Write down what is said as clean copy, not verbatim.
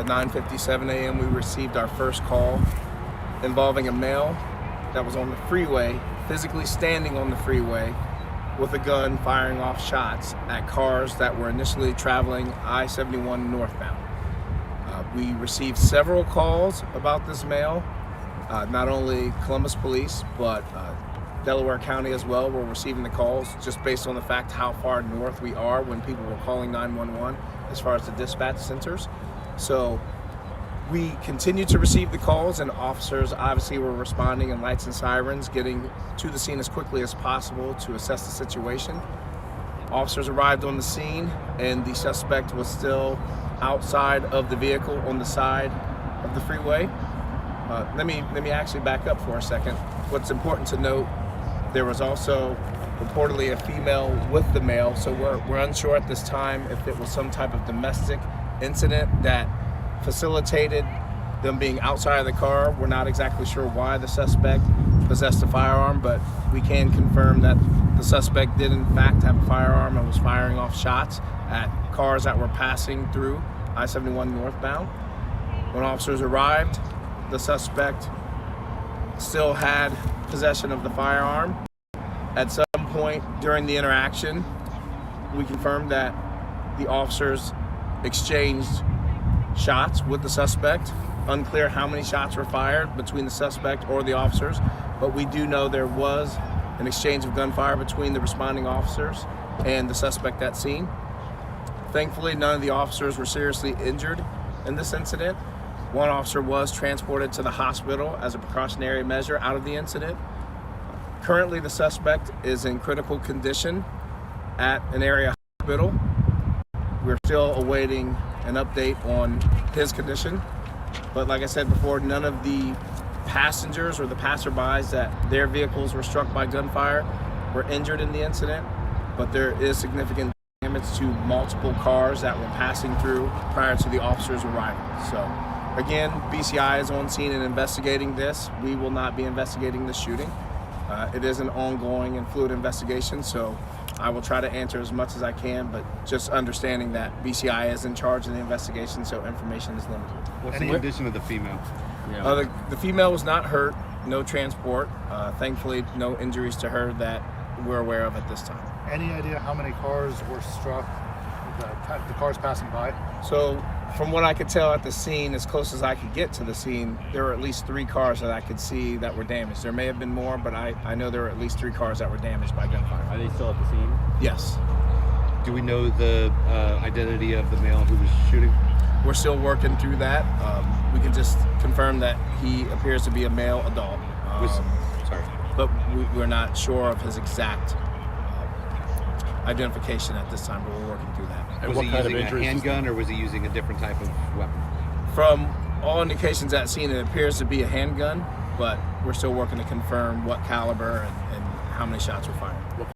At 9:57 a.m. we received our first call involving a male that was on the freeway, physically standing on the freeway with a gun firing off shots at cars that were initially traveling I-71 northbound. We received several calls about this male, not only Columbus Police, but Delaware County as well were receiving the calls just based on the fact how far north we are when people were calling 911 as far as the dispatch centers. So we continued to receive the calls, and officers obviously were responding in lights and sirens, getting to the scene as quickly as possible to assess the situation. Officers arrived on the scene and the suspect was still outside of the vehicle on the side of the freeway. Let me actually back up for a second. What's important to note, there was also reportedly a female with the male, so we're unsure at this time if it was some type of domestic incident that facilitated them being outside of the car. We're not exactly sure why the suspect possessed a firearm, but we can confirm that the suspect did in fact have a firearm and was firing off shots at cars that were passing through I-71 northbound. When officers arrived, the suspect still had possession of the firearm. At some point during the interaction, we confirmed that the officers exchanged shots with the suspect. Unclear how many shots were fired between the suspect or the officers, but we do know there was an exchange of gunfire between the responding officers and the suspect at scene. Thankfully, none of the officers were seriously injured in this incident. One officer was transported to the hospital as a precautionary measure out of the incident. Currently, the suspect is in critical condition at an area hospital. We're still awaiting an update on his condition. But like I said before, none of the passengers or the passerbys that their vehicles were struck by gunfire were injured in the incident, but there is significant damage to multiple cars that were passing through prior to the officers' arrival. So again, BCI is on scene and investigating this. We will not be investigating the shooting. It is an ongoing and fluid investigation, so I will try to answer as much as I can, but just understanding that BCI is in charge of the investigation, so information is limited. What's the condition of the female? The female was not hurt, no transport. Thankfully, no injuries to her that we're aware of at this time. Any idea how many cars were struck, the cars passing by? So from what I could tell at the scene, as close as I could get to the scene, there were at least 3 cars that I could see that were damaged. There may have been more, but I know there were at least 3 cars that were damaged by gunfire. Are they still at the scene? Yes. Do we know the identity of the male who was shooting? We're still working through that. We can just confirm that he appears to be a male adult. But we're not sure of his exact identification at this time, but we're working through that. Was he using a handgun or was he using a different type of weapon? From all indications at scene, it appears to be a handgun, but we're still working to confirm what caliber and how many shots were fired.